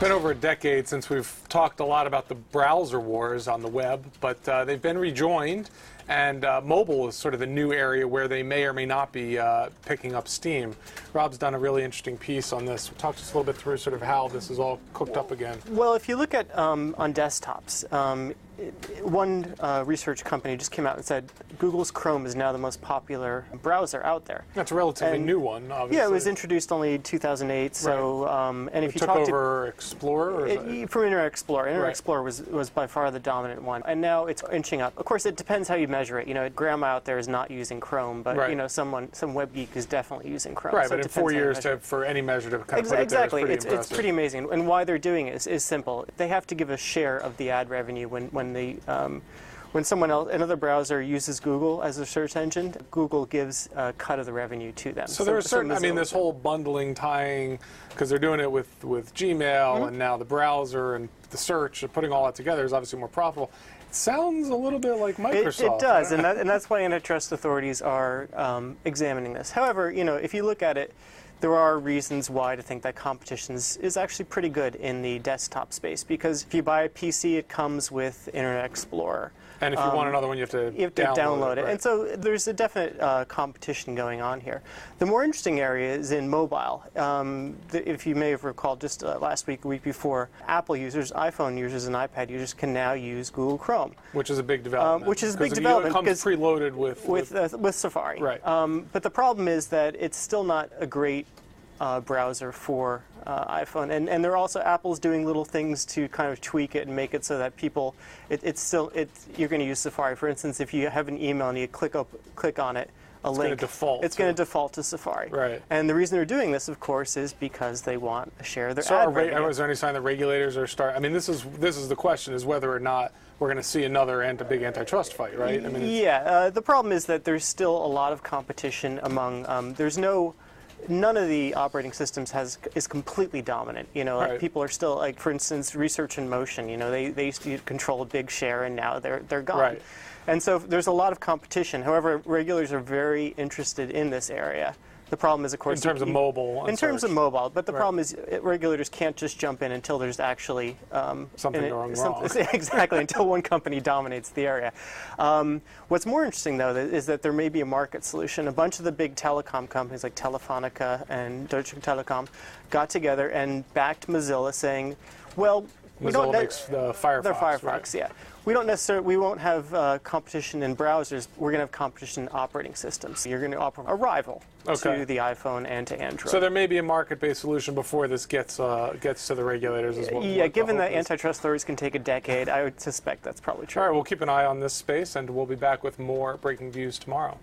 been over a decade since we've talked a lot about the browser wars on the web, but they've been rejoined, and mobile is sort of the new area where they may or may not be picking up steam. Rob's done a really interesting piece on this. Talk to us a little bit through sort of how this is all cooked up again. Well, if you look at on desktops, one research company just came out and said Google's Chrome is now the most popular browser out there. That's a relatively new one, obviously. Yeah, it was introduced only in 2008. So, right. And if you took talk over Explorer, or from Internet Explorer. Internet right. Explorer was by far the dominant one, and now it's inching up. Of course, it depends how you measure it. You know, grandma out there is not using Chrome, but right. you know, some web geek is definitely using Chrome. Right, so but in 4 years, for any measure to kind of put exactly, it there is pretty impressive. It's pretty amazing. And why they're doing it is simple. They have to give a share of the ad revenue when someone else, another browser uses Google as a search engine, Google gives a cut of the revenue to them. So there are certain, I mean, this whole bundling, tying, because they're doing it with Gmail and now the browser and the search, and putting all that together is obviously more profitable. It sounds a little bit like Microsoft. It does, and that's why antitrust authorities are examining this. However, you know, if you look at it, there are reasons why to think that competition is actually pretty good in the desktop space, because if you buy a PC, it comes with Internet Explorer. And if you want another one, you have to download it. Right. And so there's a definite competition going on here. The more interesting area is in mobile. If you may have recalled, just last week, a week before, Apple users, iPhone users, and iPad users can now use Google Chrome. Which is a big development. Which is a big development. It comes preloaded with Safari. Right. But the problem is that it's still not a great browser for iPhone, and they're also, Apple's doing little things to kind of tweak it and make it so that people, you're going to use Safari. For instance, if you have an email and you click on it, a link, it's going to default to Safari. Right. And the reason they're doing this, of course, is because they want a share of their ad revenue. Is there any sign that regulators are starting? I mean, this is the question: is whether or not we're going to see another big antitrust fight, right? I mean, the problem is that there's still a lot of competition among. None of the operating systems is completely dominant. You know, like people are still, like, for instance, Research in Motion. You know, they used to control a big share, and now they're gone. Right. And so there's a lot of competition. However, regulators are very interested in this area. The problem is, of course, in terms of mobile. In terms of mobile, but the problem is regulators can't just jump in until there's actually something going wrong. Exactly, until one company dominates the area. What's more interesting, though, is that there may be a market solution. A bunch of the big telecom companies like Telefonica and Deutsche Telekom got together and backed Mozilla, saying, "Well, Mozilla makes the Firefox. The Firefox, right? Yeah. We won't have competition in browsers. We're going to have competition in operating systems. You're going to offer a rival to the iPhone and to Android. So there may be a market-based solution before this gets to the regulators as well. Yeah, given that antitrust authorities can take a decade, I would suspect that's probably true. All right, we'll keep an eye on this space, and we'll be back with more Breaking Views tomorrow.